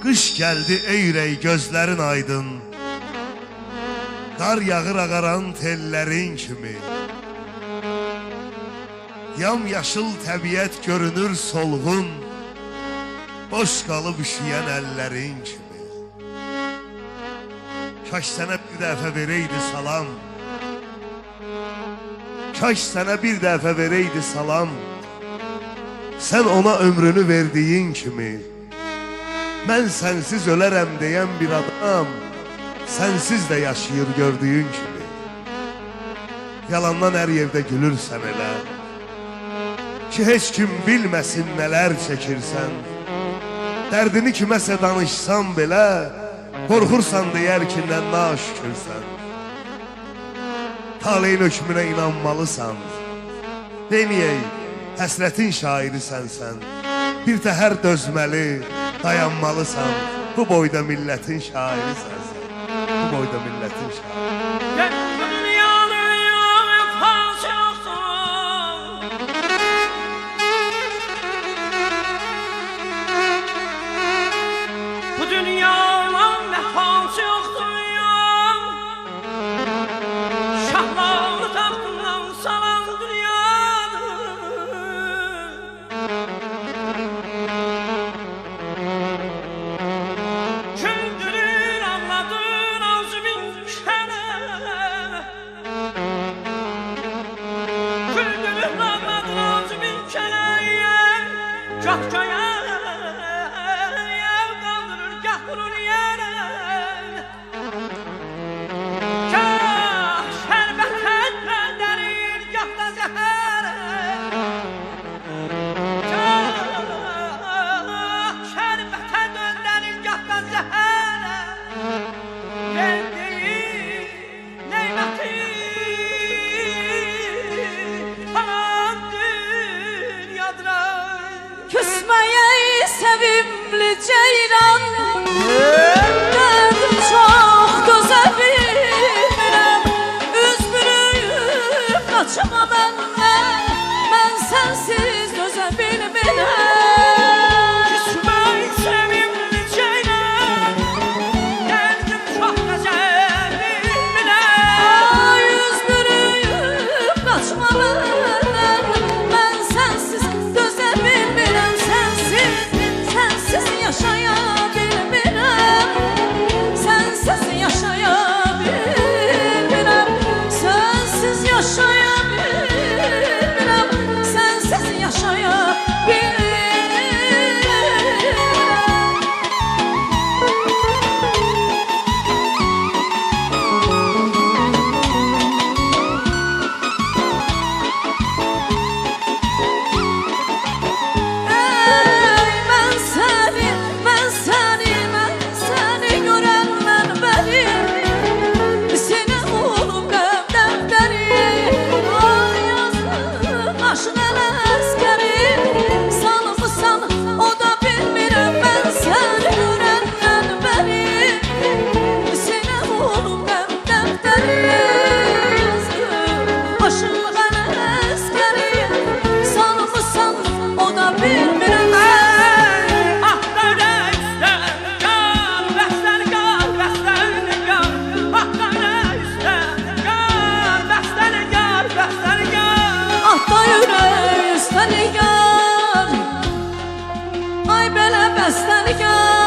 Qış gəldi eyrey gözlərin aydın, qar yağır ağaran tellərin kimi. Yamyaşıl təbiət görünür solğun, boş qalıb üşüyən əllərin kimi. Kaş sənə bir dəfə verəydi salam, kaş sənə bir dəfə verəydi salam. Sən ona ömrünü verdiyin kimi. Mən sənsiz ölərəm deyən bir adam, sənsiz də yaşayır gördüyün kimi. Yalandan hər yerdə gülürsən elə, ki heç kim bilməsin nələr çəkirsən. Dərdini kiməsə danışsan belə, qorxursan deyər ki nə naşükürsən. Taleyin hökmünə inanmalısan, deməyək həsrətin şairisən sən. Bir təhər dözməli, dayanmalısan, bu boyda millətin şairisən sən. Bu boyda millətin şairi. Bu dünyanın vəfası yoxdur ya. Şahları taxtından salan dünyadır. Güldürür, anladır ağzı bin kere. Güldürür, anladır ağzı bin kere. Gah göğe vurur yere. Gah şerbet dənir, gah da zəhərə. Gah şerbet dənir, gah da zəhərə. Verdiyi neyməti falan dünyadıra. Küsməyəy sevimli ceyran, dərdim çox dözə bilmirəm. Üz bürüyüb qaçma məndən, mən sənsiz dözə bilmirəm. Küsməyəy sevimli ceyran, dərdim çox dözə bilmirəm. Üz bürüyüb qaçma məndən, mən sənsiz dözə bilmirəm. Sənsiz yaşaya bilmirəm. Sənsiz yaşaya bilmirəm. Sənsiz yaşaya bilmirəm. Sənsiz yaşaya bilmirəm. Ey mən səni görəndən bəri sinə olub qəmdən bəri. Ay yazıq aşıq ələskəri, salmısan o da bilmirəm. Mən səni görəndən bəri sinə olub qəmdən bəri. Aşıq ələskəri, salmısan o da bilmirəm. Atda ürək üstə nigar, ay belə bəstə nigar.